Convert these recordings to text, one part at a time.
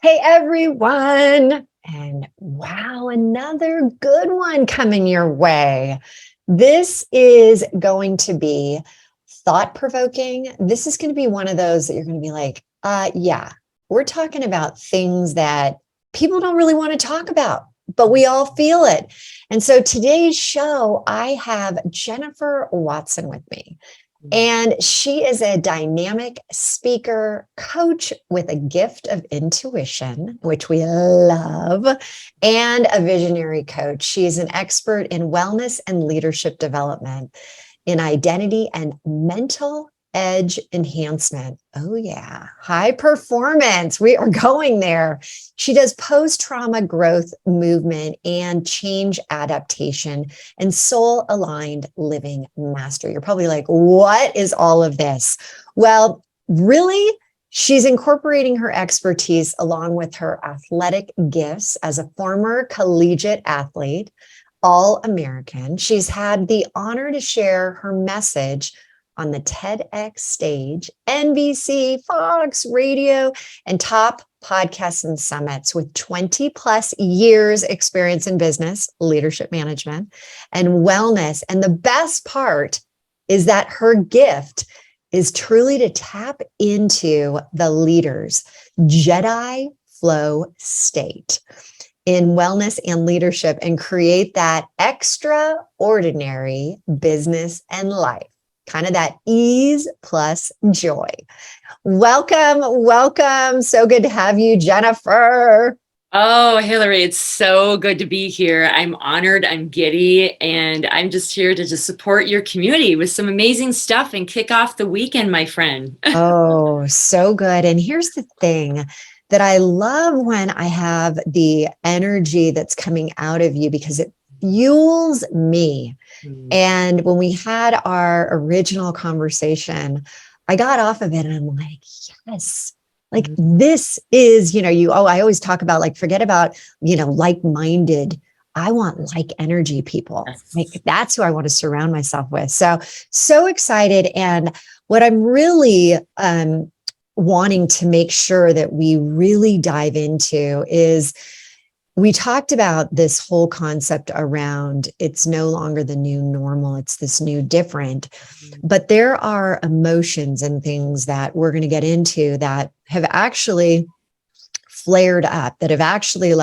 Hey everyone. And wow, another good one coming your way. This is going to be thought provoking. This is going to be one of those that you're going to be like, yeah, we're talking about things that people don't really want to talk about, but we all feel it. And so today's show, I have Jennifer Watson with me. And she is a dynamic speaker, coach with a gift of intuition, which we love, and a visionary coach. She is an expert in wellness and leadership development, in identity and mental edge enhancement. Oh, yeah. High performance. We are going there. She does post-trauma growth movement and change adaptation and soul-aligned living mastery. You're probably like, what is all of this? Well, really, she's incorporating her expertise along with her athletic gifts as a former collegiate athlete, All-American. She's had the honor to share her message on the TEDx stage, NBC, Fox, radio, and top podcasts and summits with 20 plus years experience in business, leadership management, and wellness. And the best part is that her gift is truly to tap into the leader's Jedi flow state in wellness and leadership and create that extraordinary business and life. Kind of that ease plus joy. Welcome, welcome. So good to have you, Jennifer. Oh, Hilary, it's so good to be here. I'm honored, I'm giddy, and I'm just here to just support your community with some amazing stuff and kick off the weekend, my friend. Oh, so good. And here's the thing that I love when I have the energy that's coming out of you because it fuels me. And when we had our original conversation, I got off of it and I'm like, yes, like this is, I always talk about like, forget about, like-minded. I want like energy people. Like that's who I want to surround myself with. So excited. And what I'm really wanting to make sure that we really dive into is we talked about this whole concept around it's no longer the new normal, it's this new different. But there are emotions and things that we're going to get into that have actually flared up, that have actually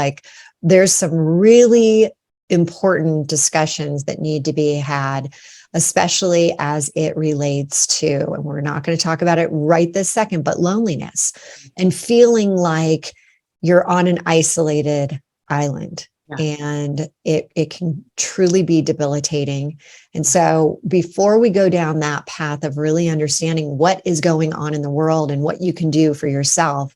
there's some really important discussions that need to be had, especially as it relates to, and we're not going to talk about it right this second, but loneliness and feeling like you're on an isolated island. Yeah. And it can truly be debilitating. And so before we go down that path of really understanding what is going on in the world and what you can do for yourself,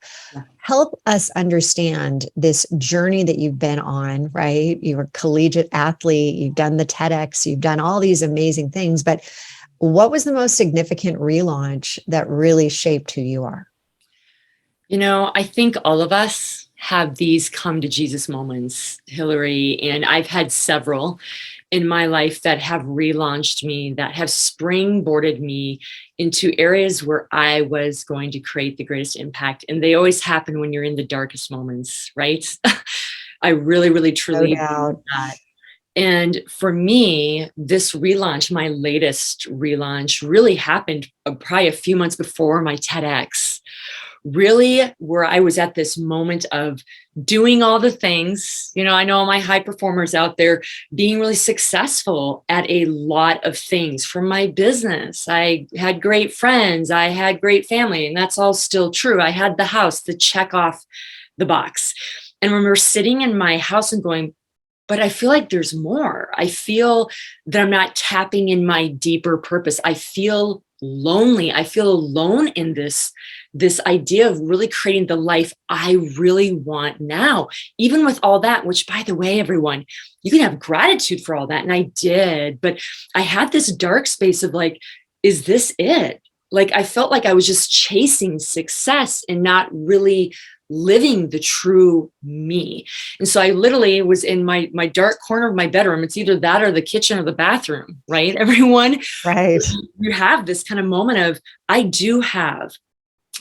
help us understand this journey that you've been on, right? You're a collegiate athlete, you've done the TEDx, you've done all these amazing things, but what was the most significant relaunch that really shaped who you are? I think all of us have these come to Jesus moments, Hilary, and I've had several in my life that have relaunched me, that have springboarded me into areas where I was going to create the greatest impact. And they always happen when you're in the darkest moments, right? I really, really, truly believe that. And for me, this relaunch, my latest relaunch, really happened probably a few months before my TEDx. Really, where I was at this moment of doing all the things, I know all my high performers out there being really successful at a lot of things from my business. I had great friends, I had great family, and that's all still true. I had the house, the check off the box. And I remember sitting in my house and going, but I feel like there's more. I feel that I'm not tapping in my deeper purpose. I feel lonely. I feel alone in this idea of really creating the life I really want now, even with all that, which, by the way, everyone, you can have gratitude for all that. And I did, but I had this dark space of like, is this it? Like, I felt like I was just chasing success and not really living the true me. And so I literally was in my dark corner of my bedroom. It's either that or the kitchen or the bathroom, right? Everyone, right? You have this kind of moment of, I do have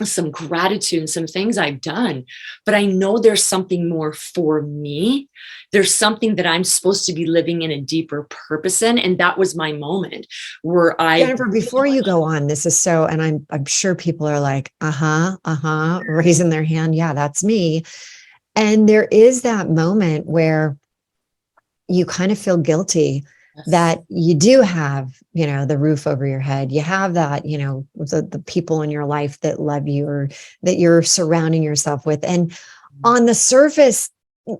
some gratitude and some things I've done, but I know there's something more for me. There's something that I'm supposed to be living in a deeper purpose in. And that was my moment where Jennifer, before you go on, this is so, and I'm sure people are like, raising their hand. Yeah, that's me. And there is that moment where you kind of feel guilty that you do have, the roof over your head. You have that, the people in your life that love you or that you're surrounding yourself with. And on the surface,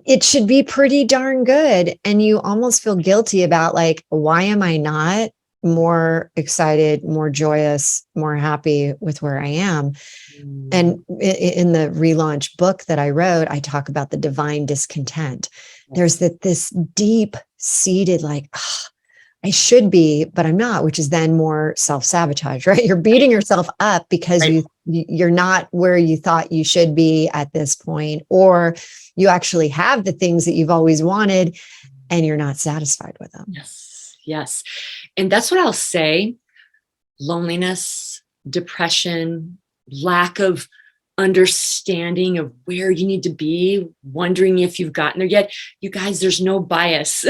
it should be pretty darn good. And you almost feel guilty about like, why am I not more excited, more joyous, more happy with where I am? And in the relaunch book that I wrote, I talk about the divine discontent. There's this deep seated, like, I should be, but I'm not, which is then more self-sabotage, right? You're beating yourself up because you're not where you thought you should be at this point, or you actually have the things that you've always wanted and you're not satisfied with them. Yes. Yes. And that's what I'll say. Loneliness, depression, lack of understanding of where you need to be, wondering if you've gotten there yet. You guys, there's no bias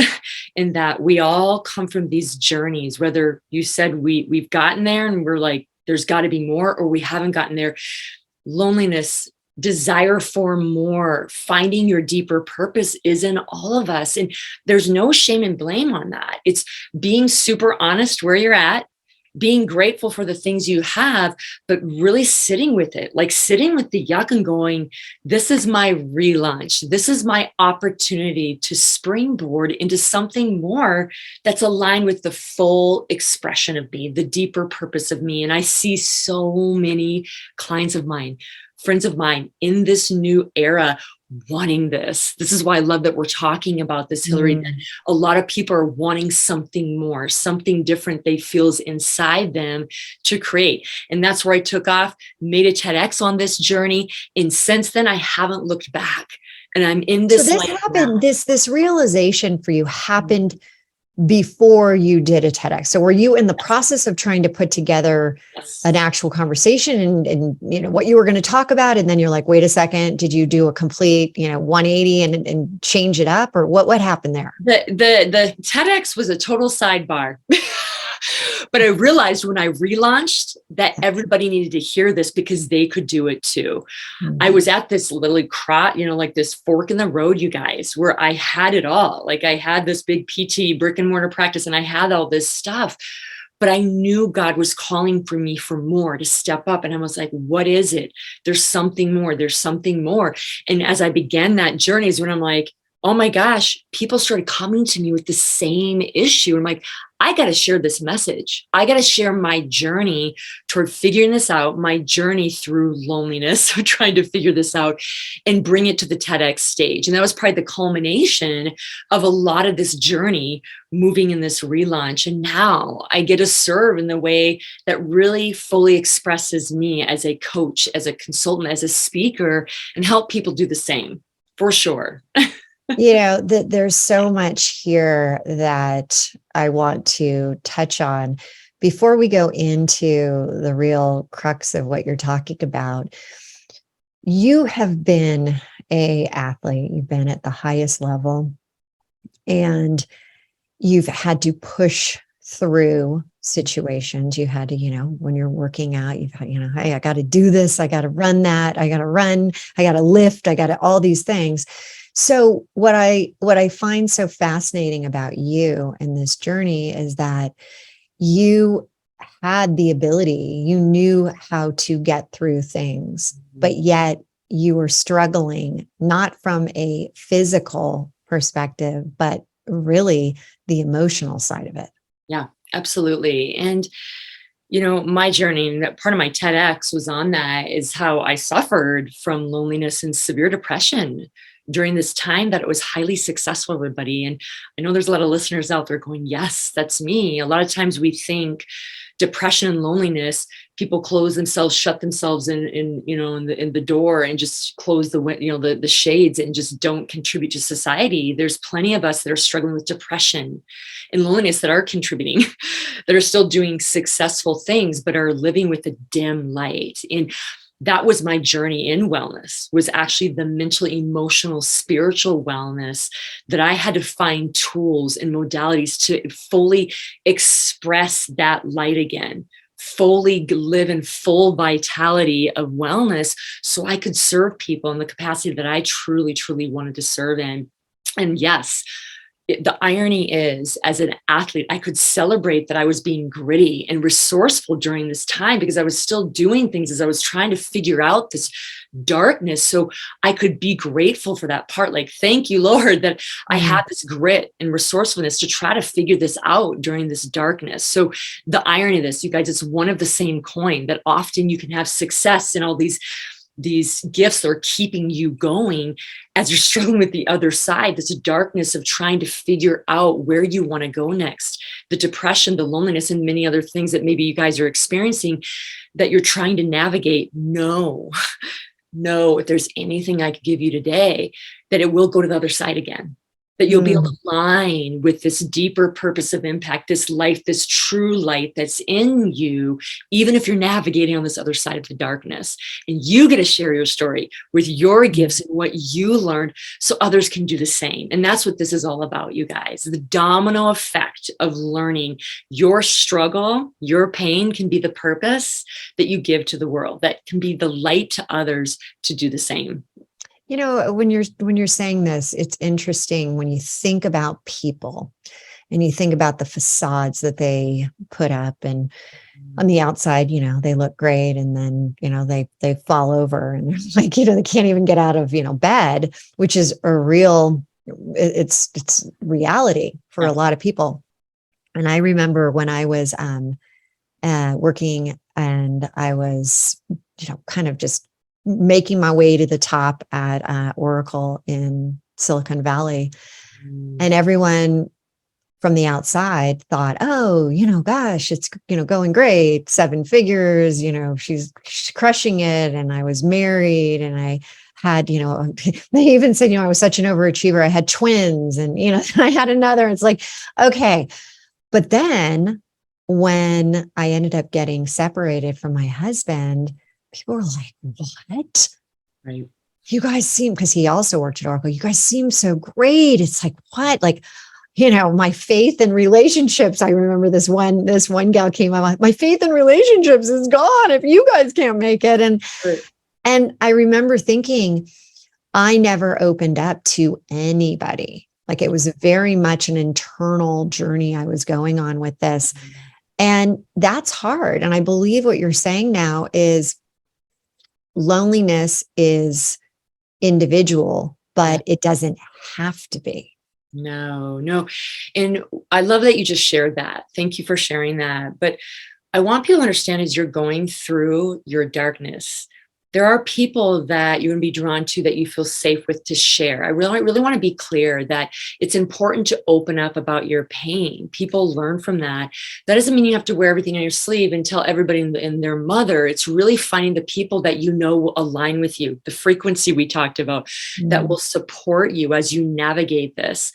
in that. We all come from these journeys, whether you said we've gotten there and we're like, there's got to be more, or we haven't gotten there. Loneliness, desire for more, finding your deeper purpose is in all of us. And there's no shame and blame on that. It's being super honest where you're at, being grateful for the things you have, but really sitting with it, like sitting with the yuck and going, this is my relaunch. This is my opportunity to springboard into something more that's aligned with the full expression of me, the deeper purpose of me. And I see so many clients of mine, friends of mine in this new era wanting this. This is why I love that we're talking about this, Hilary. That a lot of people are wanting something more, something different they feels inside them to create. And that's where I took off, made a TEDx on this journey. And since then, I haven't looked back. And I'm in this. So this happened, this realization for you happened before you did a TEDx. So were you in the process of trying to put together an actual conversation and what you were going to talk about? And then you're like, wait a second, did you do a complete, 180 and change it up, or what happened there? The TEDx was a total sidebar. But I realized when I relaunched that everybody needed to hear this because they could do it too. I was at this little like this fork in the road, you guys, where I had it all. Like I had this big PT brick and mortar practice and I had all this stuff, but I knew God was calling for me for more, to step up. And I was like, what is it? There's something more. There's something more. And as I began that journey is when I'm like, oh my gosh, people started coming to me with the same issue. I'm like, I got to share this message. I got to share my journey toward figuring this out, my journey through loneliness, trying to figure this out and bring it to the TEDx stage. And that was probably the culmination of a lot of this journey moving in this relaunch. And now I get to serve in the way that really fully expresses me as a coach, as a consultant, as a speaker, and help people do the same, for sure. There's so much here that I want to touch on before we go into the real crux of what you're talking about. You have been an athlete. You've been at the highest level and you've had to push through situations. You had to, when you're working out, you've had, hey, I got to do this. I got to run that. I got to run. I got to lift. I got to all these things. So what I find so fascinating about you and this journey is that you had the ability, you knew how to get through things, but yet you were struggling, not from a physical perspective, but really the emotional side of it. Yeah, absolutely. And my journey, and that part of my TEDx was on that, is how I suffered from loneliness and severe depression during this time that it was highly successful, everybody. And I know there's a lot of listeners out there going, yes, that's me. A lot of times we think depression and loneliness, people close themselves, shut themselves in the door and just close the shades and just don't contribute to society. There's plenty of us that are struggling with depression and loneliness that are contributing, that are still doing successful things, but are living with a dim light. And that was my journey in wellness, was actually the mental, emotional, spiritual wellness, that I had to find tools and modalities to fully express that light again, fully live in full vitality of wellness, so I could serve people in the capacity that I truly, truly wanted to serve in. And yes, the irony is, as an athlete, I could celebrate that I was being gritty and resourceful during this time, because I was still doing things as I was trying to figure out this darkness. So I could be grateful for that part. Like, thank you, Lord, that I had this grit and resourcefulness to try to figure this out during this darkness. So the irony of this, you guys, it's one of the same coin, that often you can have success in all these gifts that are keeping you going as you're struggling with the other side. This darkness of trying to figure out where you want to go next, the depression, the loneliness, and many other things that maybe you guys are experiencing that you're trying to navigate. No, if there's anything I could give you today, that it will go to the other side again, that you'll be able to align with this deeper purpose of impact, this life, this true light that's in you, even if you're navigating on this other side of the darkness. And you get to share your story with your gifts and what you learned, so others can do the same. And that's what this is all about, you guys. The domino effect of learning. Your struggle, your pain can be the purpose that you give to the world, that can be the light to others to do the same. You know, when you're saying this, it's interesting when you think about people and you think about the facades that they put up, and on the outside, you know, they look great, and then, you know, they fall over, and they're like, you know, they can't even get out of, you know, bed, which is a real, it's reality for a lot of people. And I remember when I was working, and I was, you know, kind of just making my way to the top at Oracle in Silicon Valley. And everyone from the outside thought, oh, you know, gosh, it's, you know, going great, 7 figures, you know, she's crushing it. And I was married, and I had, you know, they even said, you know, I was such an overachiever. I had twins, and, you know, I had another. It's like, okay. But then when I ended up getting separated from my husband, people were like, what? Right. You guys seem, because he also worked at Oracle, you guys seem so great. It's like, what? Like, you know, my faith in relationships. I remember this one gal came up, my faith in relationships is gone if you guys can't make it. And I remember thinking, I never opened up to anybody. Like, it was very much an internal journey I was going on with this. And that's hard. And I believe what you're saying now is loneliness is individual, but it doesn't have to be. No. And I love that you just shared that. Thank you for sharing that. But I want people to understand, as you're going through your darkness, there are people that you're going to be drawn to, that you feel safe with, to share. I really want to be clear that it's important to open up about your pain. People learn from that. That doesn't mean you have to wear everything on your sleeve and tell everybody and their mother. It's really finding the people that you know will align with you, the frequency we talked about, that will support you as you navigate this.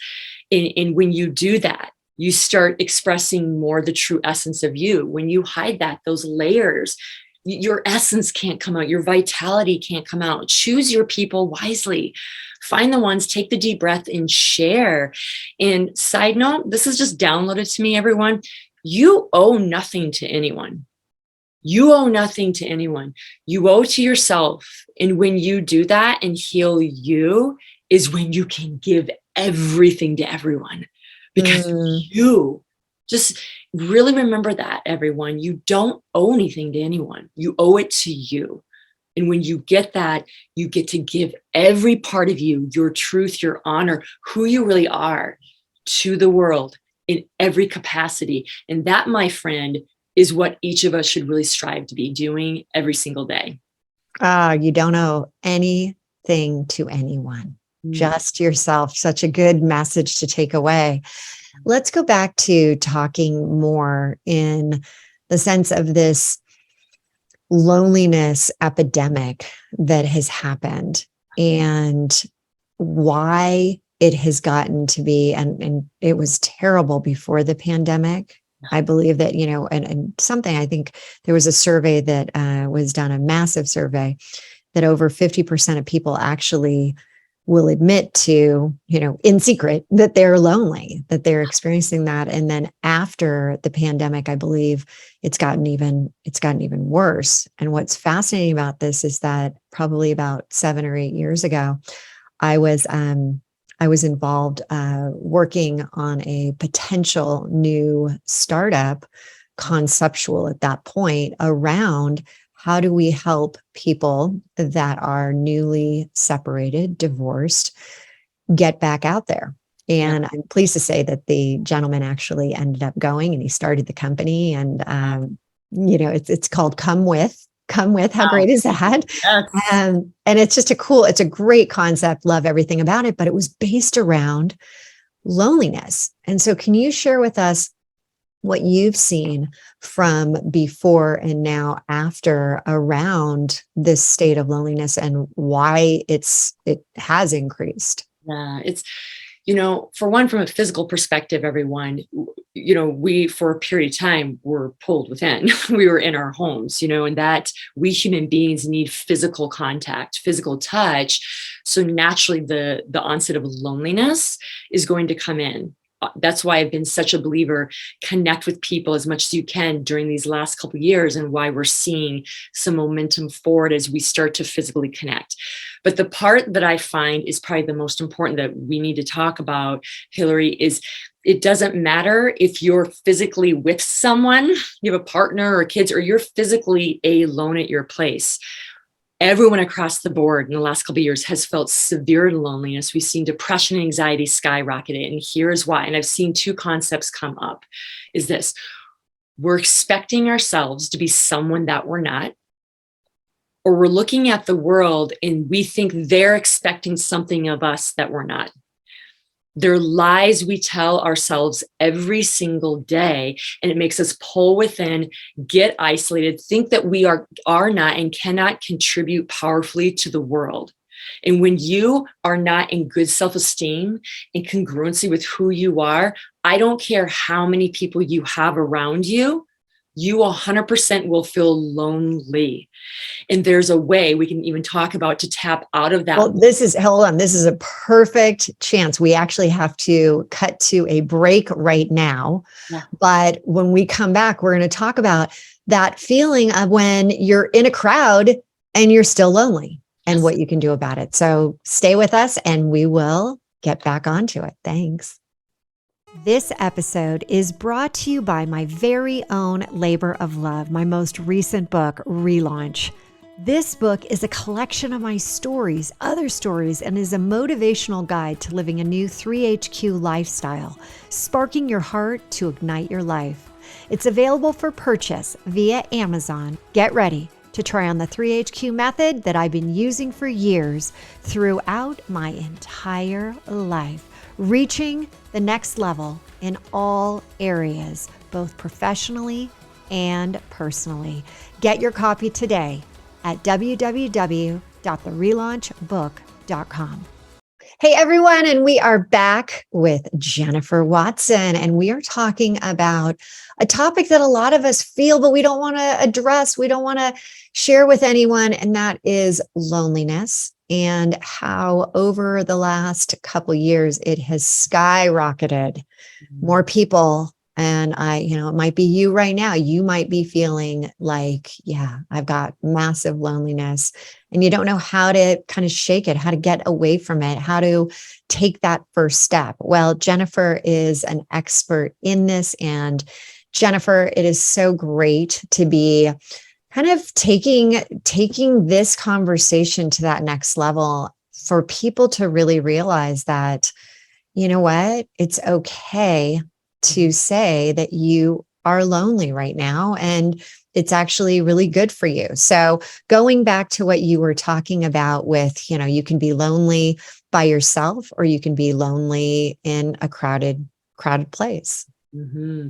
And when you do that, you start expressing more the true essence of you. When you hide that, those layers, your essence can't come out. Your vitality can't come out. Choose your people wisely. Find the ones, take the deep breath, and share. And side note, this is just downloaded to me, everyone. You owe nothing to anyone. You owe nothing to anyone. You owe to yourself. And when you do that and heal you, is when you can give everything to everyone. Because you just really remember that, everyone. You don't owe anything to anyone. You owe it to you. And when you get that, you get to give every part of you, your truth, your honor, who you really are, to the world in every capacity. And that, my friend, is what each of us should really strive to be doing every single day. You don't owe anything to anyone, just yourself. Such a good message to take away. Let's go back to talking more in the sense of this loneliness epidemic that has happened, and why it has gotten to be, and it was terrible before the pandemic, I believe that, and something, I think there was a survey that was done, a massive survey, that over 50% of people actually will admit to, in secret, that they're lonely, that they're experiencing that. And then after the pandemic, I believe it's gotten even worse. And what's fascinating about this is that probably about 7 or 8 years ago, I was I was involved working on a potential new startup, conceptual at that point, around how do we help people that are newly separated, divorced, get back out there. Yeah. And I'm pleased to say that the gentleman actually ended up going and he started the company. And it's called Come With. Come With. How Wow. great is that? Yes. And it's a great concept. Love everything about it, but it was based around loneliness. And so, can you share with us what you've seen from before and now after around this state of loneliness and why it has increased? Yeah. It's, for one, from a physical perspective, everyone, we, for a period of time, were pulled within. We were in our homes, and that we human beings need physical contact, physical touch. So naturally, the onset of loneliness is going to come in. That's why I've been such a believer, connect with people as much as you can during these last couple of years, and why we're seeing some momentum forward as we start to physically connect. But the part that I find is probably the most important that we need to talk about, Hilary, is it doesn't matter if you're physically with someone, you have a partner or kids, or you're physically alone at your place. Everyone across the board in the last couple of years has felt severe loneliness. We've seen depression and anxiety skyrocketed. And here's why. And I've seen two concepts come up, is this: we're expecting ourselves to be someone that we're not, or we're looking at the world and we think they're expecting something of us that we're not. They're lies we tell ourselves every single day, and it makes us pull within, get isolated, think that we are not and cannot contribute powerfully to the world. And when you are not in good self-esteem and congruency with who you are, I don't care how many people you have around you, you 100% will feel lonely. And there's a way we can even talk about to tap out of that. Well, hold on. This is a perfect chance. We actually have to cut to a break right now. Yeah. But when we come back, we're going to talk about that feeling of when you're in a crowd and you're still lonely and what you can do about it. So stay with us and we will get back onto it. Thanks. This episode is brought to you by my very own labor of love, my most recent book, Relaunch. This book is a collection of my stories, other stories, and is a motivational guide to living a new 3HQ lifestyle, sparking your heart to ignite your life. It's available for purchase via Amazon. Get ready to try on the 3HQ method that I've been using for years throughout my entire life, reaching the next level in all areas, both professionally and personally. Get your copy today at www.therelaunchbook.com. Hey everyone, and we are back with Jennifer Watson, and we are talking about a topic that a lot of us feel, but we don't want to address, we don't want to share with anyone, and that is loneliness, and how over the last couple years it has skyrocketed. More people, and it might be you right now. You might be feeling like, yeah, I've got massive loneliness, and you don't know how to kind of shake it, how to get away from it, how to take that first step. Well, Jennifer is an expert in this. And Jennifer, it is so great to be kind of taking this conversation to that next level for people to really realize that, you know what, it's okay to say that you are lonely right now, and it's actually really good for you. So going back to what you were talking about with, you can be lonely by yourself, or you can be lonely in a crowded place. Mm-hmm.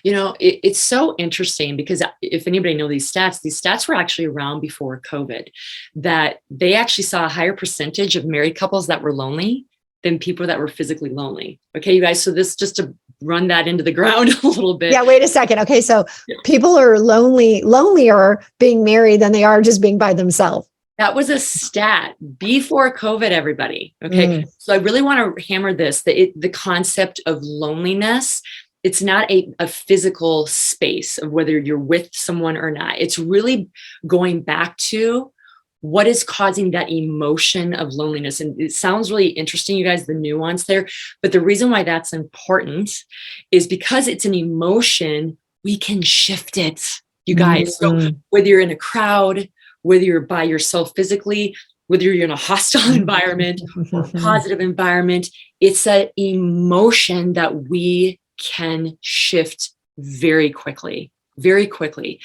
It's so interesting because if anybody knows these stats were actually around before COVID, that they actually saw a higher percentage of married couples that were lonely than people that were physically lonely. Okay, you guys. So this, just to run that into the ground a little bit. Yeah, wait a second. Okay, so people are lonelier being married than they are just being by themselves. That was a stat before COVID, everybody. Okay. So I really want to hammer this, the concept of loneliness. It's not a physical space of whether you're with someone or not. It's really going back to what is causing that emotion of loneliness. And it sounds really interesting, you guys, the nuance there. But the reason why that's important is because it's an emotion, we can shift it, you guys. So whether you're in a crowd, whether you're by yourself physically, whether you're in a hostile environment or a positive environment, it's an emotion that we can shift very quickly, very quickly.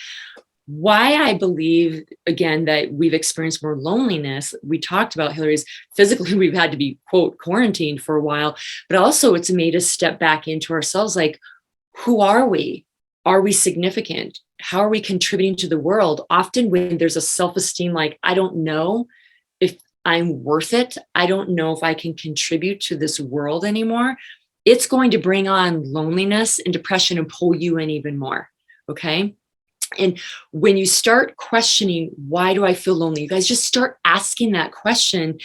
Why I believe, again, that we've experienced more loneliness, we talked about, Hilary's physically, we've had to be, quote, quarantined for a while, but also it's made us step back into ourselves. Like, who are we? Are we significant? How are we contributing to the world? Often when there's a self-esteem, like, I don't know if I'm worth it. I don't know if I can contribute to this world anymore. It's going to bring on loneliness and depression and pull you in even more. Okay. And when you start questioning, why do I feel lonely? You guys just start asking that question.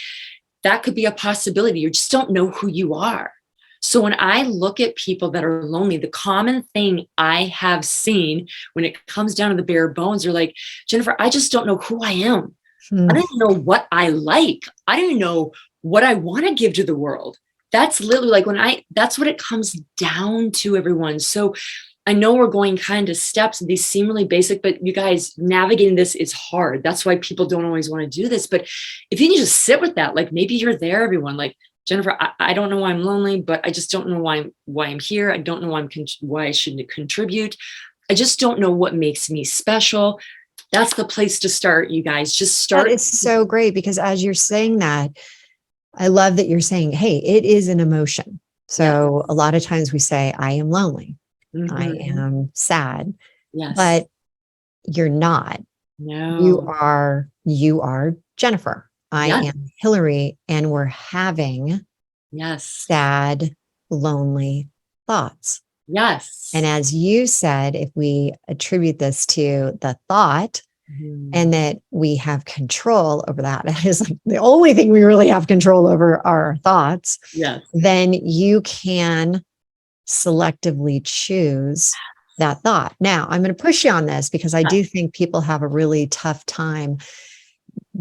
That could be a possibility. You just don't know who you are. So when I look at people that are lonely, the common thing I have seen when it comes down to the bare bones, they're like, Jennifer, I just don't know who I am. I don't even know what I like. I don't even know what I want to give to the world. That's literally like that's what it comes down to, everyone. So I know we're going kind of steps, and these seem really basic, but you guys, navigating this is hard. That's why people don't always want to do this. But if you can just sit with that, like maybe you're there, everyone, like, Jennifer, I don't know why I'm lonely, but I just don't know why I'm here. I don't know why I shouldn't contribute. I just don't know what makes me special. That's the place to start, you guys. Just start. It's so great, because as you're saying that, I love that you're saying, hey, it is an emotion. So a lot of times we say, I am lonely. I am sad. Yes. But you're not. No. You are Jennifer. I am Hilary, and we're having sad, lonely thoughts. Yes. And as you said, if we attribute this to the thought and that we have control over that, that is like the only thing we really have control over are our thoughts. Yes. Then you can selectively choose that thought. Now, I'm going to push you on this, because I do think people have a really tough time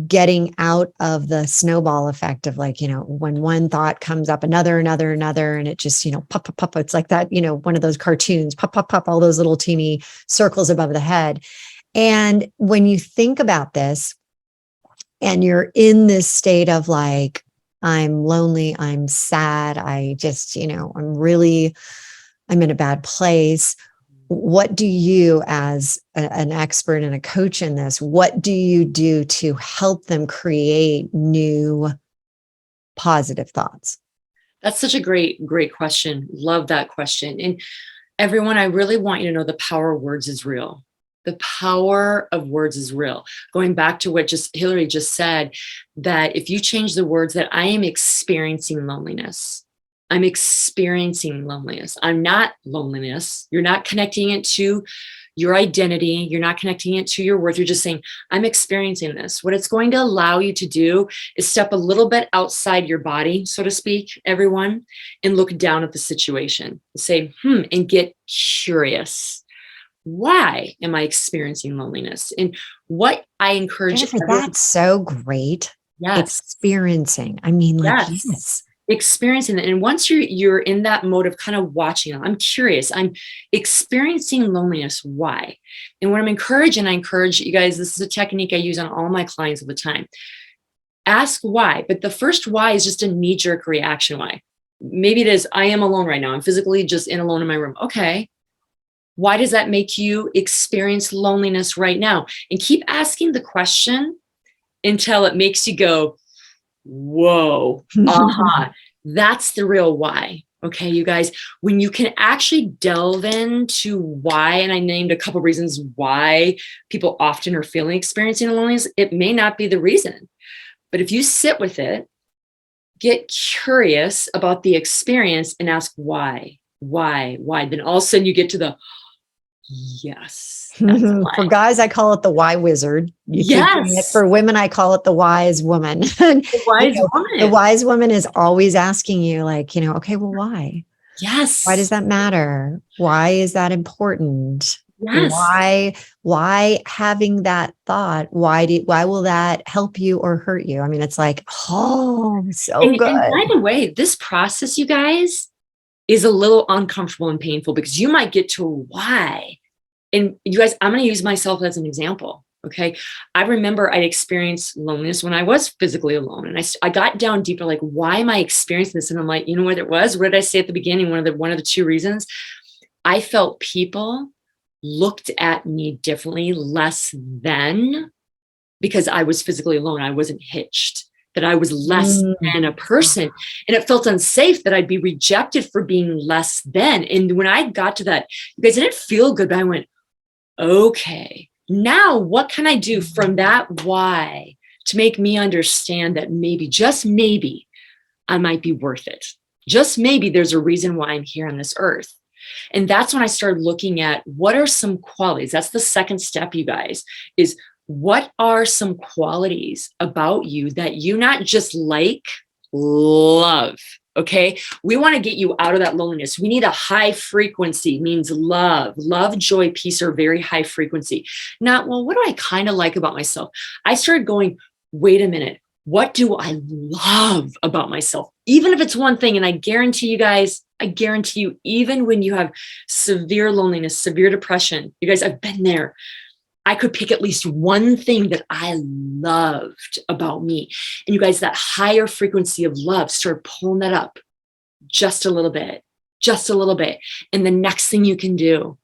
getting out of the snowball effect of, like, when one thought comes up, another, and it just, pop, pop, pop. It's like that, one of those cartoons, pop, pop, pop, all those little teeny circles above the head. And when you think about this and you're in this state of like, I'm lonely, I'm sad, I just, I'm in a bad place. What do you, as an expert and a coach in this, what do you do to help them create new positive thoughts? That's such a great question. Love that question. And everyone, I really want you to know the power of words is real. The power of words is real. Going back to what Hilary just said, that if you change the words that I am experiencing loneliness, I'm experiencing loneliness. I'm not loneliness. You're not connecting it to your identity. You're not connecting it to your worth. You're just saying, I'm experiencing this. What it's going to allow you to do is step a little bit outside your body, so to speak, everyone, and look down at the situation and say, and get curious. Why am I experiencing loneliness? And what I encourage Jennifer, that's so great. Yes. Experiencing. I mean, like, yes. Experiencing it. And once you're in that mode of kind of watching, I'm curious, I'm experiencing loneliness. Why? And what I encourage you guys, this is a technique I use on all my clients all the time. Ask why, but the first why is just a knee-jerk reaction. Why? Maybe it is, I am alone right now. I'm physically just alone in my room. Okay. Why does that make you experience loneliness right now? And keep asking the question until it makes you go, whoa, that's the real why. Okay, you guys, when you can actually delve into why, and I named a couple reasons why people often are experiencing loneliness, it may not be the reason. But if you sit with it, get curious about the experience and ask why. Why? Then all of a sudden you get to the, yes, that's why. For guys, I call it the why wizard. You keep doing it. Yes. For women, I call it the wise woman. The wise The woman. wise woman is always asking you, like, okay, well, why? Yes. Why does that matter? Why is that important? Yes. Why having that thought? Why will that help you or hurt you? I mean, it's like, oh, so good. And by the way, this process, you guys, is a little uncomfortable and painful because you might get to a why. And you guys, I'm going to use myself as an example. Okay. I remember I'd experienced loneliness when I was physically alone. And I got down deeper, like, why am I experiencing this? And I'm like, you know what it was? What did I say at the beginning? One of the two reasons. I felt people looked at me differently, less than, because I was physically alone. I wasn't hitched, that I was less than a person. And it felt unsafe that I'd be rejected for being less than. And when I got to that, you guys, it didn't feel good, but I went, okay, now what can I do from that why to make me understand that maybe, just maybe, I might be worth it. Just maybe there's a reason why I'm here on this earth. And that's when I started looking at what are some qualities. That's the second step, you guys, is what are some qualities about you that you not just like, love. Okay. We want to get you out of that loneliness. We need a high frequency, means love, joy, peace are very high frequency. Not, well, what do I kind of like about myself? I started going, wait a minute. What do I love about myself? Even if it's one thing, and I guarantee you guys, even when you have severe loneliness, severe depression, you guys, I've been there. I could pick at least one thing that I loved about me. And you guys, that higher frequency of love, start pulling that up just a little bit. And the next thing you can do,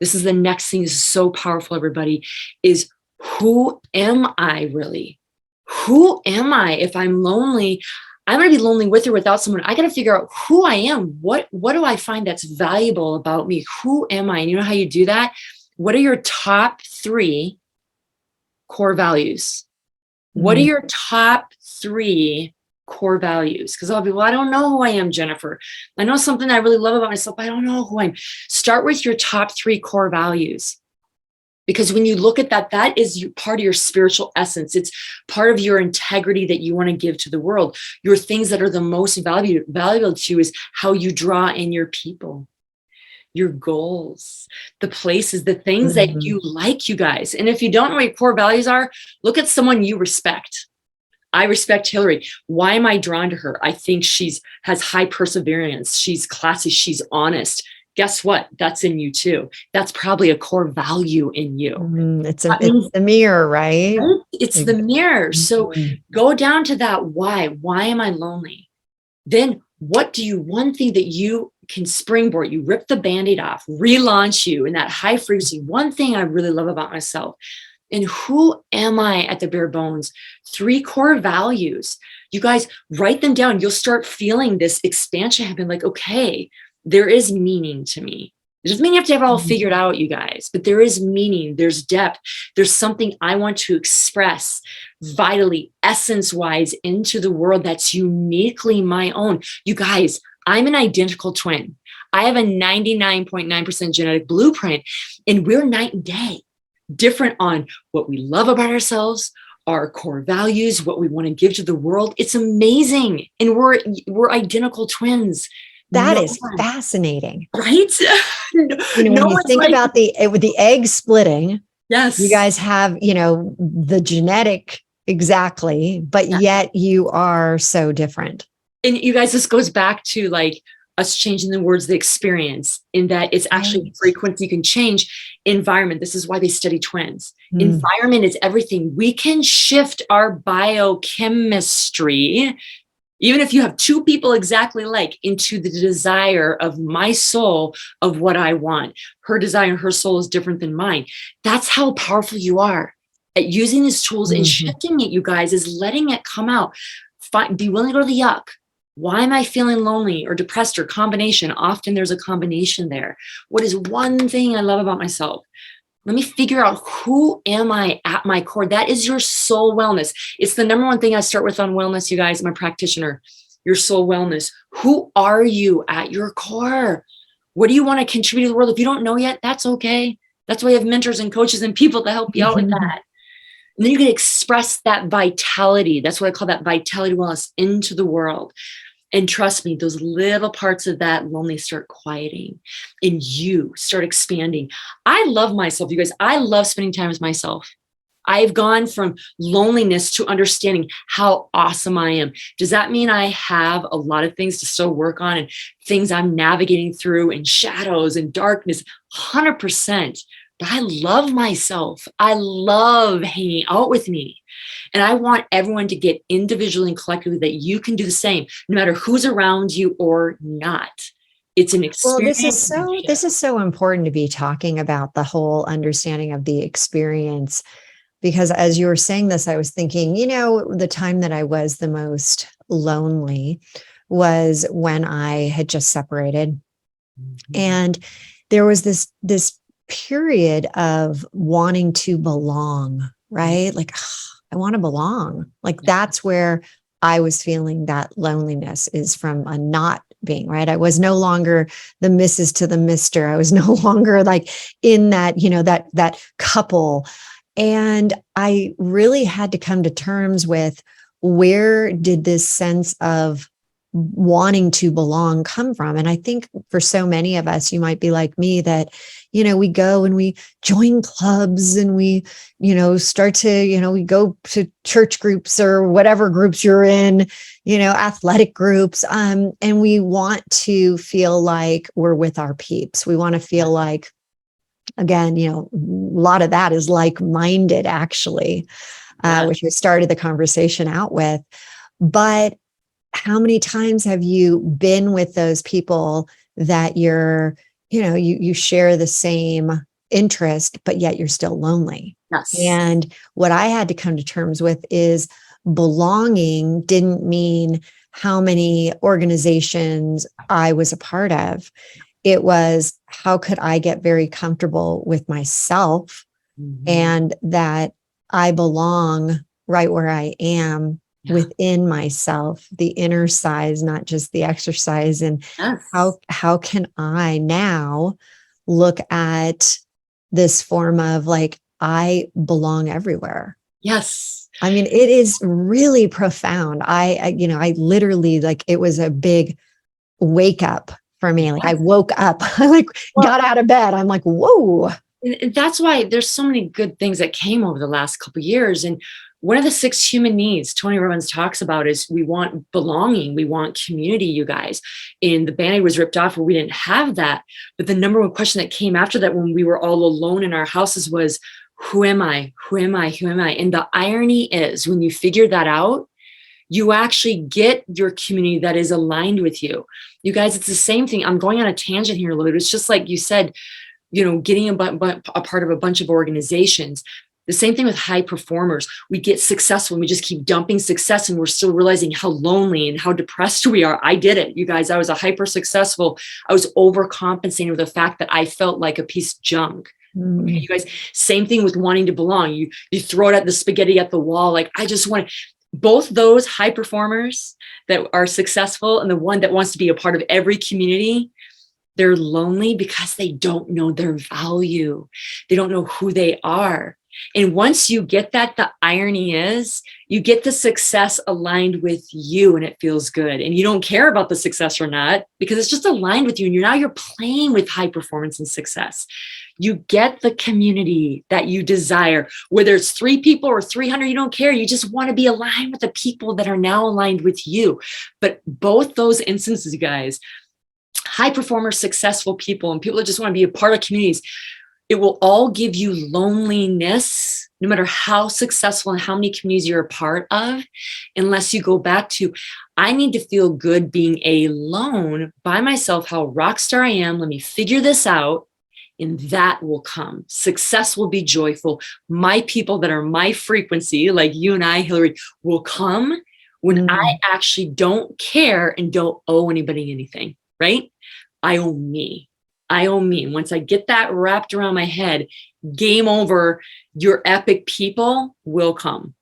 this is the next thing, this is so powerful, everybody, is who am I really? Who am I? If I'm lonely, I'm going to be lonely with or without someone. I got to figure out who I am. What do I find that's valuable about me? Who am I? And you know how you do that? What are your top 3 core values? What are your top 3 core values? Because I'll be, well, I don't know who I am, Jennifer. I know something I really love about myself, but I don't know who I am. Start with your top 3 core values. Because when you look at that, that is part of your spiritual essence. It's part of your integrity that you want to give to the world. Your things that are the most valuable to you is how you draw in your people, your goals, the places, the things that you like, you guys. And if you don't know what your core values are, look at someone you respect. I respect Hilary. Why am I drawn to her? I think has high perseverance. She's classy. She's honest. Guess what? That's in you too. That's probably a core value in you. It's the mirror, right? It's the mirror. So go down to that why. Why am I lonely? Then one thing that you can springboard, you rip the Band-Aid off, relaunch you in that high frequency. One thing I really love about myself. And who am I at the bare bones? 3 core values. You guys write them down. You'll start feeling this expansion happen, like, okay, there is meaning to me. It doesn't mean you have to have it all figured out, you guys, but there is meaning, there's depth, there's something I want to express vitally, essence-wise into the world that's uniquely my own. You guys, I'm an identical twin. I have a 99.9% genetic blueprint, and we're night and day, different on what we love about ourselves, our core values, what we want to give to the world. It's amazing. And we're identical twins. That is fascinating, right? When you think about the egg splitting, yes, you guys have, the genetic exactly, but yet you are so different. And you guys, this goes back to like us changing the words, the experience, in that it's actually frequency you can change. Environment. This is why they study twins. Environment is everything. We can shift our biochemistry. Even if you have 2 people exactly like, into the desire of my soul of what I want. Her desire, her soul is different than mine. That's how powerful you are at using these tools and shifting it, you guys, is letting it come out. Be willing to go to the yuck. Why am I feeling lonely or depressed, or combination? Often there's a combination there. What is one thing I love about myself? Let me figure out, who am I at my core? That is your soul wellness. It's the number one thing I start with on wellness, you guys. I'm a practitioner. Your soul wellness. Who are you at your core? What do you want to contribute to the world? If you don't know yet, that's okay. That's why you have mentors and coaches and people to help you out with that. And then you can express that vitality. That's what I call that vitality wellness into the world. And trust me, those little parts of that loneliness start quieting and you start expanding. I love myself, you guys. I love spending time with myself. I've gone from loneliness to understanding how awesome I am. Does that mean I have a lot of things to still work on and things I'm navigating through and shadows and darkness? 100%. But I love myself. I love hanging out with me. And I want everyone to get individually and collectively that you can do the same, no matter who's around you or not. It's an Well, experience. this is so important to be talking about the whole understanding of the experience, because as you were saying this, I was thinking, the time that I was the most lonely was when I had just separated. And there was this period of wanting to belong, right? Like, I want to belong. Like, that's where I was feeling that loneliness, is from a not being, right? I was no longer the Mrs. to the Mr. I was no longer like in that, that couple. And I really had to come to terms with, where did this sense of wanting to belong come from? And I think for so many of us, you might be like me, that, we go and we join clubs and we, start to, we go to church groups or whatever groups you're in, athletic groups. And we want to feel like we're with our peeps. We want to feel like, again, a lot of that is like-minded, actually, which we started the conversation out with. But how many times have you been with those people that you share the same interest, but yet you're still lonely? Yes. And what I had to come to terms with is, belonging didn't mean how many organizations I was a part of. It was, how could I get very comfortable with myself, and that I belong right where I am within myself, the inner size, not just the exercise. And how can I now look at this form of like, I belong everywhere? Yes. I mean, it is really profound. I literally, like, it was a big wake up for me. Like, I woke up, I got out of bed. I'm like, whoa. And that's why there's so many good things that came over the last couple of years. And one of the 6 human needs Tony Robbins talks about is, we want belonging. We want community, you guys. And the Band-Aid was ripped off where we didn't have that. But the number one question that came after that, when we were all alone in our houses, was, who am I? Who am I? Who am I? And the irony is, when you figure that out, you actually get your community that is aligned with you. You guys, it's the same thing. I'm going on a tangent here a little bit. It's just like you said, getting a part of a bunch of organizations. The same thing with high performers. We get successful and we just keep dumping success, and we're still realizing how lonely and how depressed we are. I did it, you guys. I was a hyper successful. I was overcompensating with the fact that I felt like a piece of junk. Okay, you guys, same thing with wanting to belong. You throw it at the spaghetti at the wall. Like, I just want to. Both those high performers that are successful and the one that wants to be a part of every community, they're lonely because they don't know their value. They don't know who they are. And once you get that, the irony is, you get the success aligned with you, and it feels good. And you don't care about the success or not, because it's just aligned with you. And you're playing with high performance and success. You get the community that you desire, whether it's 3 people or 300, you don't care. You just want to be aligned with the people that are now aligned with you. But both those instances, you guys, high performers, successful people, and people that just want to be a part of communities, it will all give you loneliness, no matter how successful and how many communities you're a part of, unless you go back to, I need to feel good being alone by myself, how rock star I am. Let me figure this out. And that will come. Success will be joyful. My people that are my frequency, like you and I, Hilary, will come when I actually don't care and don't owe anybody anything, right? I owe me. I owe me. And once I get that wrapped around my head, game over. Your epic people will come.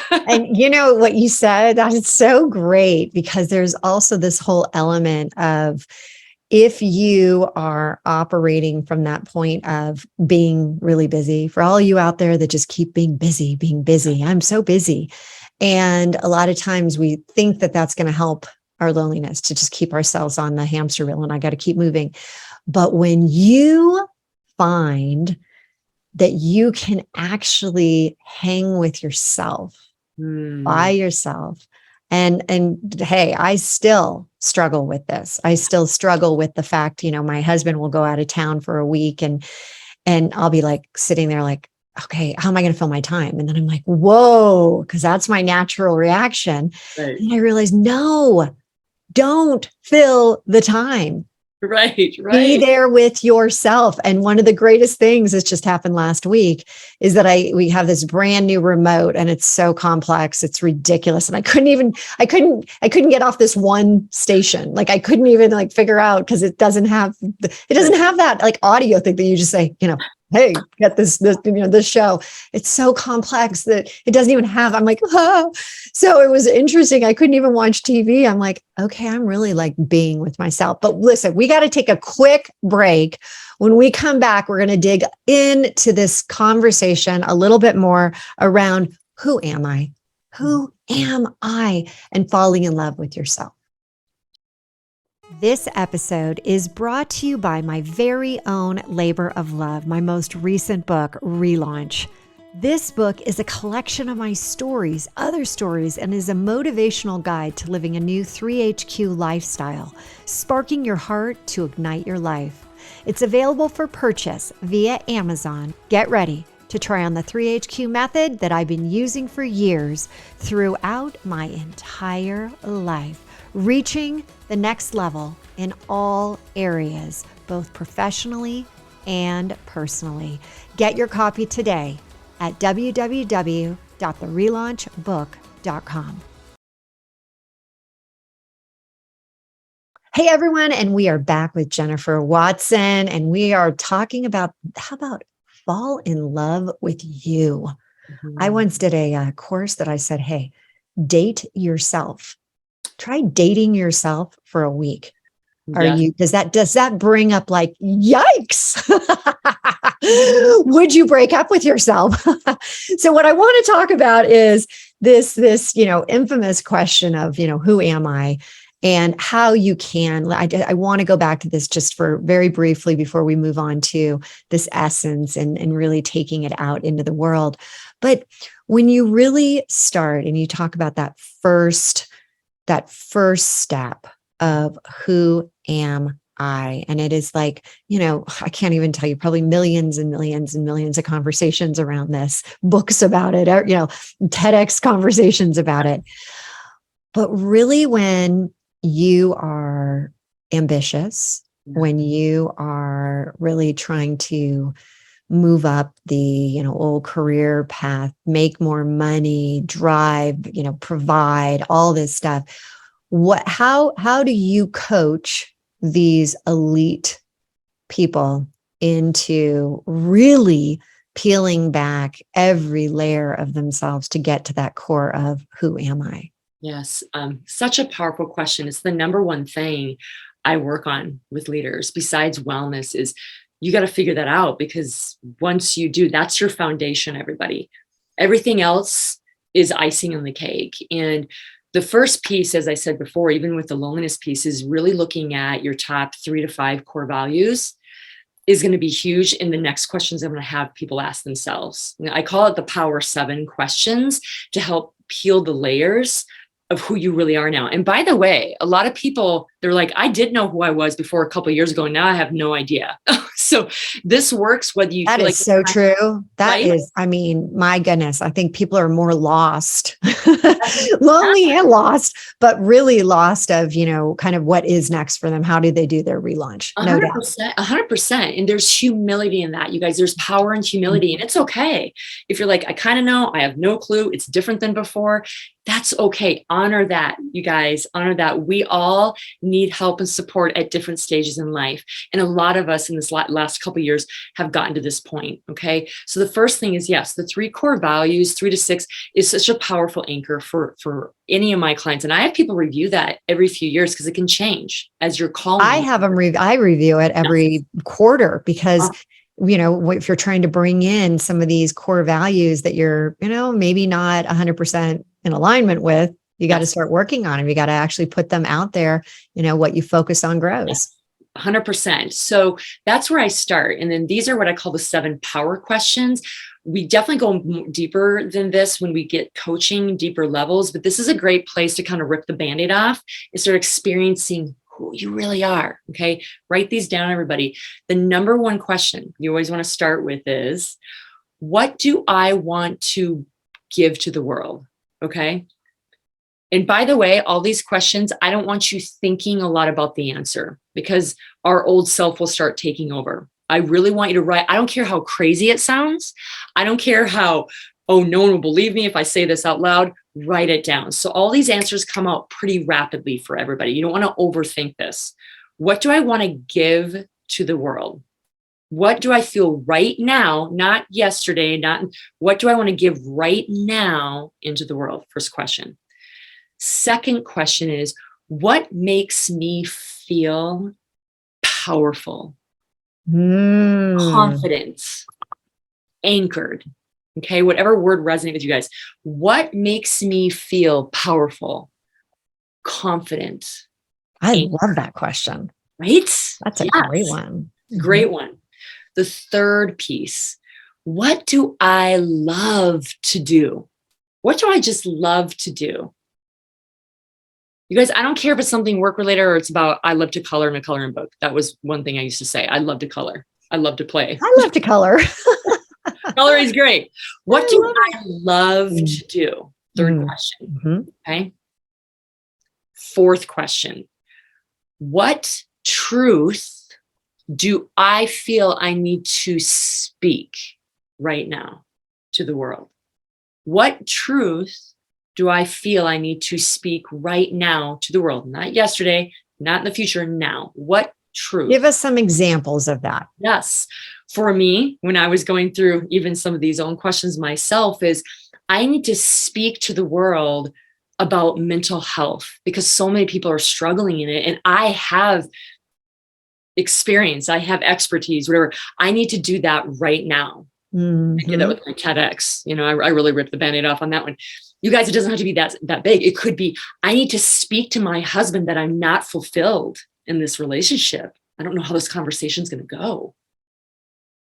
And what you said, that is so great, because there's also this whole element of, if you are operating from that point of being really busy, for all you out there that just keep being busy, I'm so busy. And a lot of times we think that that's going to help our loneliness, to just keep ourselves on the hamster wheel and I got to keep moving. But when you find that you can actually hang with yourself, by yourself, and hey, I still struggle with this. I still struggle with the fact, my husband will go out of town for a week and I'll be like sitting there like, okay, how am I going to fill my time? And then I'm like, whoa, because that's my natural reaction. Right. And I realized, no, don't fill the time. Right. Be there with yourself. And one of the greatest things that just happened last week is that we have this brand new remote and it's so complex. It's ridiculous. And I couldn't get off this one station. Like I couldn't even like figure out, because it doesn't have that like audio thing that you just say, hey, get this show. It's so complex that it doesn't even have, I'm like, ah. So it was interesting. I couldn't even watch TV. I'm like, okay, I'm really like being with myself. But listen, we got to take a quick break. When we come back, we're going to dig into this conversation a little bit more around who am I? Who am I? And falling in love with yourself. This episode is brought to you by my very own labor of love, my most recent book, Relaunch. This book is a collection of my stories, other stories, and is a motivational guide to living a new 3HQ lifestyle, sparking your heart to ignite your life. It's available for purchase via Amazon. Get ready to try on the 3HQ method that I've been using for years throughout my entire life, reaching the next level in all areas, both professionally and personally. Get your copy today at www.therelaunchbook.com. Hey everyone, and we are back with Jennifer Watson, and we are talking about how about fall in love with you. I once did a course that I said, hey, date yourself. Try dating yourself for a week. Does that bring up like, yikes? Would you break up with yourself? So what I want to talk about is this infamous question of, who am I? And how you can, I want to go back to this just for very briefly before we move on to this essence and really taking it out into the world. But when you really start and you talk about that first step of who am I, and it is like, I can't even tell you, probably millions and millions and millions of conversations around this, books about it, TEDx conversations about it. But really, when you are ambitious, when you are really trying to move up the, old career path, make more money, drive, provide all this stuff, how do you coach these elite people into really peeling back every layer of themselves to get to that core of who am I? Yes. Such a powerful question. It's the number one thing I work on with leaders besides wellness is you got to figure that out, because once you do, that's your foundation, everybody. Everything else is icing on the cake. And the first piece, as I said before, even with the loneliness piece, is really looking at your top 3 to 5 core values is going to be huge in the next questions I'm going to have people ask themselves. I call it the Power 7 questions to help peel the layers of who you really are now. And by the way, a lot of people, they're like, I did know who I was before a couple of years ago. And now I have no idea. So this works whether you that feel is like so true. That right? is, I mean, my goodness, I think people are more lost, lonely and lost, but really lost of, kind of what is next for them. How do they do their relaunch? No doubt. 100%. And there's humility in that, you guys. There's power in humility. And it's okay if you're like, I kind of know, I have no clue. It's different than before. That's okay. Honor that, you guys. Honor that. We all need help and support at different stages in life. And a lot of us in this last couple of years have gotten to this point. Okay. So the first thing is, yes, the 3 core values, 3 to 6, is such a powerful anchor for any of my clients. And I have people review that every few years because it can change as you're calling. I have them. I review it every quarter because, if you're trying to bring in some of these core values that you're, maybe not 100% in alignment with, you got to start working on them. You got to actually put them out there. What you focus on grows. 100%. So that's where I start. And then these are what I call the 7 power questions. We definitely go deeper than this when we get coaching, deeper levels, but this is a great place to kind of rip the Band-Aid off and start experiencing who you really are. Okay. Write these down, everybody. The number 1 question you always want to start with is, what do I want to give to the world? Okay. And by the way, all these questions, I don't want you thinking a lot about the answer because our old self will start taking over. I really want you to write. I don't care how crazy it sounds. I don't care how, oh, no one will believe me if I say this out loud. Write it down. So all these answers come out pretty rapidly for everybody. You don't want to overthink this. What do I want to give to the world? What do I feel right now? Not yesterday, what do I want to give right now into the world? First question. Second question is, what makes me feel powerful, confident, anchored? Okay, whatever word resonates with you guys. What makes me feel powerful, confident? I love that question. Right? That's a great one. Great one. The third piece, what do I love to do? What do I just love to do? You guys, I don't care if it's something work related or it's about, I love to color in a coloring book. That was one thing I used to say. I love to color. I love to play. I love to color. Coloring is great. What do I love to do? Third question. Okay. Fourth question. What truth do I feel I need to speak right now to the world? What truth do I feel I need to speak right now to the world? Not yesterday, not in the future, now. What truth? Give us some examples of that. Yes. For me, when I was going through even some of these own questions myself, is I need to speak to the world about mental health because so many people are struggling in it. And I have experience, I have expertise, whatever. I need to do that right now. I did that with my TEDx. I really ripped the Band-Aid off on that one. You guys, it doesn't have to be that big. It could be, I need to speak to my husband that I'm not fulfilled in this relationship. I don't know how this conversation is going to go.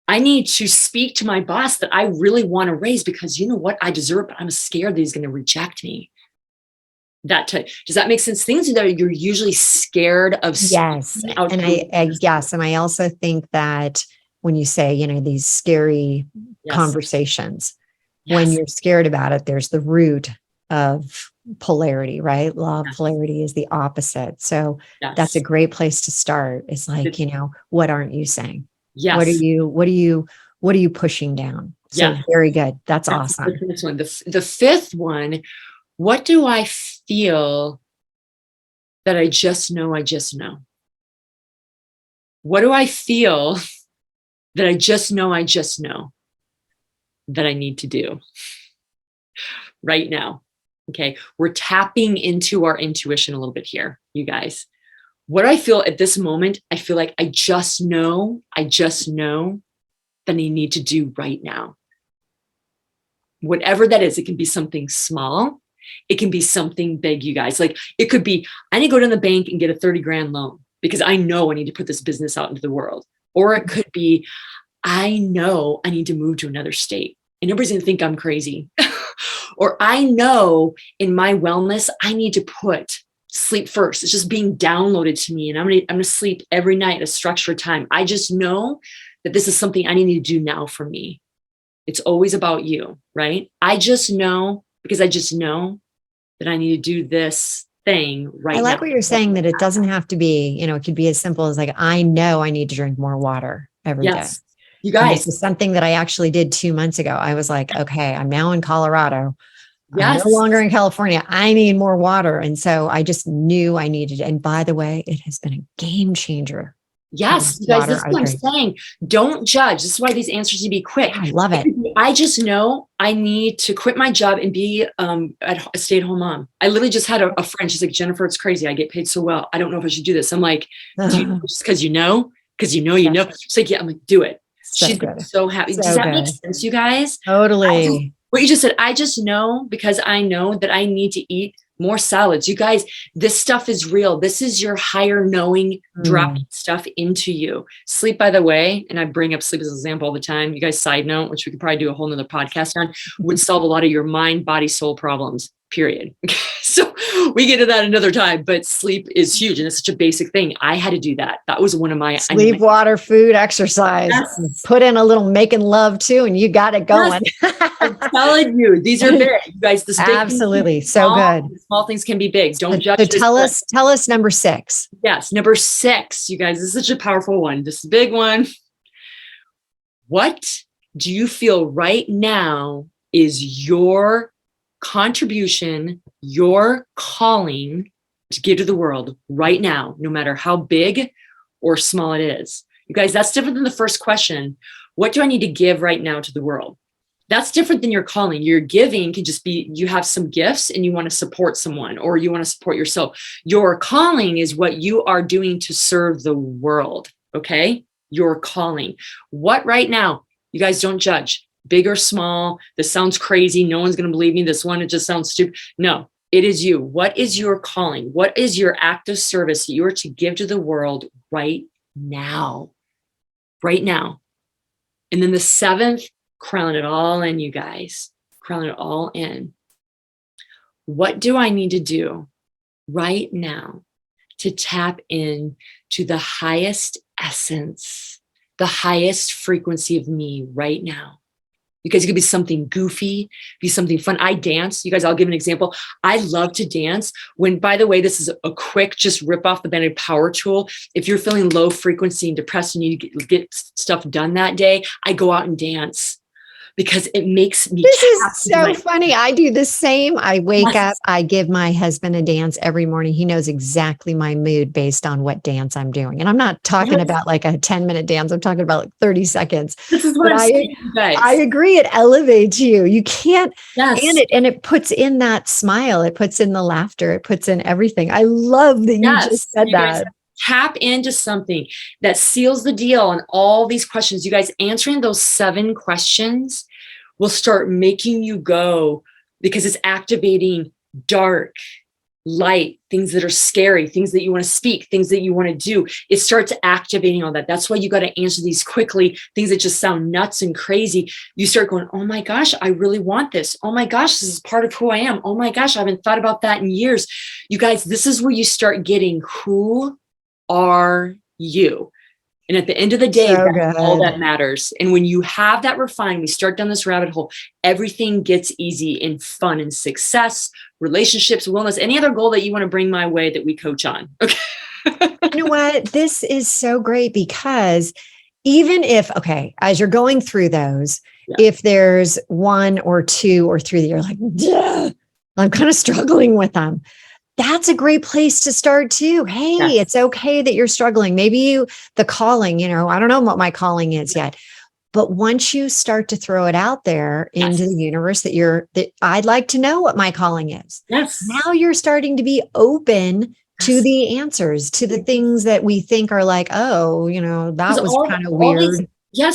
I need to speak to my boss that I really want to raise because you know what? I deserve it. I'm scared that he's going to reject me. Does that make sense? Things that you're usually scared of. Yes. And I also think that when you say, these scary conversations, when you're scared about it, there's the root of polarity, right? Law of polarity is the opposite. So that's a great place to start. It's like, what aren't you saying? Yes. What are you pushing down? So very good. That's awesome. The fifth one, what do I feel that I just know? What do I feel that I just know that I need to do right now? Okay. We're tapping into our intuition a little bit here, you guys. What do I feel at this moment? I feel like I just know that I need to do right now. Whatever that is, it can be something small. It can be something big, you guys. Like it could be, I need to go to the bank and get a 30 grand loan because I know I need to put this business out into the world. Or it could be, I know I need to move to another state and nobody's going to think I'm crazy. Or I know in my wellness, I need to put sleep first. It's just being downloaded to me and I'm going to sleep every night at a structured time. I just know that this is something I need to do now for me. It's always about you, right? I just know because I just know that I need to do this thing right now. I like what you're saying, that it doesn't have to be, it could be as simple as like, I know I need to drink more water every day. You guys, this is something that I actually did 2 months ago. I was like, okay, I'm now in Colorado. I'm no Yes. longer in California. I need more water. And so I just knew I needed it. And by the way, it has been a game changer. How Yes, much you guys, this water is I what I'm drink. saying. Don't judge. This is why these answers need to be quick. I love it. I just know I need to quit my job and be a stay-at-home mom. I literally just had a friend. She's like, Jennifer, it's crazy. I get paid so well. I don't know if I should do this. I'm like, do you just because you know? Because you know. She's like, yeah. I'm like, do it. So She's good. so happy. Does So that make good. sense, you guys? Totally. What you just said, I just know because I know that I need to eat more salads. You guys, this stuff is real. This is your higher knowing dropping stuff into you. Sleep, by the way, and I bring up sleep as an example all the time. You guys, side note, which we could probably do a whole nother podcast on, would solve a lot of your mind, body, soul problems, period. So we get to that another time, but sleep is huge. And it's such a basic thing. I had to do that. That was one of my sleep, water, food, exercise. Yes. Put in a little making love too, and you got it going. Yes. I'm telling you, these are big. You guys, this absolutely so good. Small things can be big. Don't judge. So tell us number 6. Yes, number 6. You guys, this is such a powerful one. This is a big one. What do you feel right now is your contribution, your calling to give to the world right now, no matter how big or small it is? You guys, that's different than the first question. What do I need to give right now to the world? That's different than your calling. Your giving can just be, you have some gifts and you want to support someone or you want to support yourself. Your calling is what you are doing to serve the world. Okay. Your calling. What right now? You guys don't judge. Big or small. This sounds crazy. No one's going to believe me. This one, it just sounds stupid. No, it is you. What is your calling? What is your act of service that you are to give to the world right now? Right now. And then the 7th, crown it all in, you guys. Crown it all in. What do I need to do right now to tap in to the highest essence, the highest frequency of me right now? Because it could be something goofy, be something fun. I dance. You guys, I'll give an example. I love to dance. When, by the way, this is a quick, just rip off the Band-Aid power tool. If you're feeling low frequency and depressed and you get stuff done that day, I go out and dance. Because it makes me. This is so funny. I do the same. I wake up, I give my husband a dance every morning. He knows exactly my mood based on what dance I'm doing. And I'm not talking about like a 10-minute dance. I'm talking about like 30 seconds. This is what I'm saying, guys. I agree. It elevates you. You can't, and it puts in that smile. It puts in the laughter. It puts in everything. I love that you just said that. Tap into something that seals the deal on all these questions. You guys, answering those 7 questions will start making you go, because it's activating dark, light, things that are scary, things that you want to speak, things that you want to do. It starts activating all that. That's why you got to answer these quickly. Things that just sound nuts and crazy. You start going, oh my gosh, I really want this. Oh my gosh, this is part of who I am. Oh my gosh, I haven't thought about that in years. You guys, this is where you start getting who are you? And at the end of the day, that's all that matters. And when you have that refined, we start down this rabbit hole, everything gets easy and fun and success, relationships, wellness, any other goal that you want to bring my way that we coach on. Okay. You know what? This is so great because even if, as you're going through those, if there's 1 or 2 or 3 that you're like, duh, I'm kind of struggling with them. That's a great place to start too. Hey, it's okay that you're struggling. Maybe the calling, I don't know what my calling is yet, but once you start to throw it out there into the universe that I'd like to know what my calling is. Yes. Now you're starting to be open to the answers, to the things that we think are like, oh, that was kind of weird.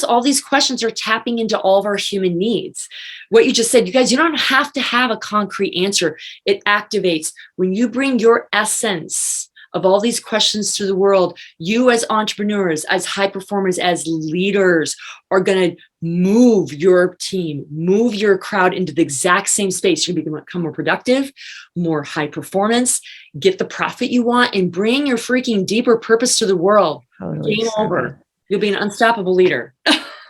All these questions are tapping into all of our human needs. What you just said, you guys, you don't have to have a concrete answer. It activates. When you bring your essence of all these questions to the world, you as entrepreneurs, as high performers, as leaders are going to move your team, move your crowd into the exact same space. You're going to become more productive, more high performance, get the profit you want, and bring your freaking deeper purpose to the world. Totally. Game over. You'll be an unstoppable leader.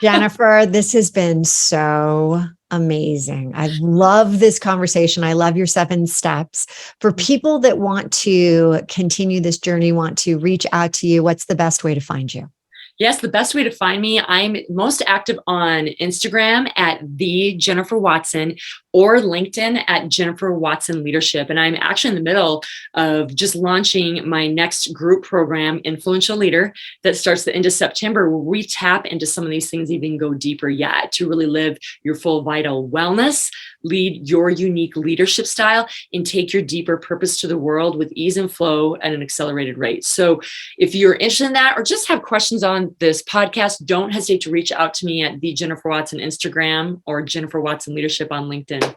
Jennifer, this has been so amazing. I love this conversation. I love your 7 steps. For people that want to continue this journey, want to reach out to you, what's the best way to find you? Yes, the best way to find me, I'm most active on Instagram at the Jennifer Watson. or LinkedIn at Jennifer Watson Leadership. And I'm actually in the middle of just launching my next group program, Influential Leader, that starts the end of September, where we tap into some of these things, even go deeper yet, to really live your full vital wellness, lead your unique leadership style, and take your deeper purpose to the world with ease and flow at an accelerated rate. So if you're interested in that, or just have questions on this podcast, don't hesitate to reach out to me at the Jennifer Watson Instagram or Jennifer Watson Leadership on LinkedIn.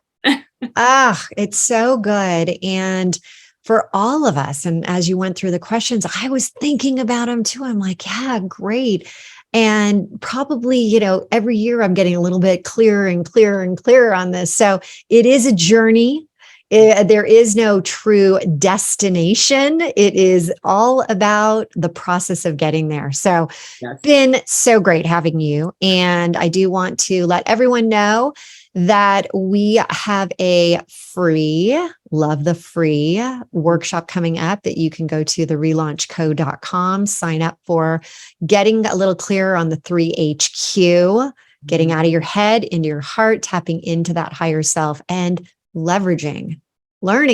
Ah, it's so good. And for all of us, and as you went through the questions, I was thinking about them too. I'm like, yeah, great. And probably, every year I'm getting a little bit clearer and clearer and clearer on this. So it is a journey. There is no true destination. It is all about the process of getting there. So Yes. Been so great having you. And I do want to let everyone know that we have a free, love the free workshop coming up that you can go to therelaunchco.com, sign up for getting a little clearer on the 3HQ, getting out of your head into your heart, tapping into that higher self, and learning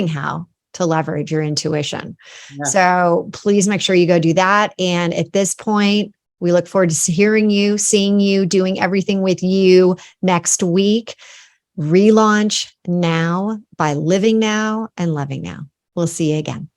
how to leverage your intuition. Yeah. So please make sure you go do that. And at this point, we look forward to hearing you, seeing you, doing everything with you next week. Relaunch now by living now and loving now. We'll see you again.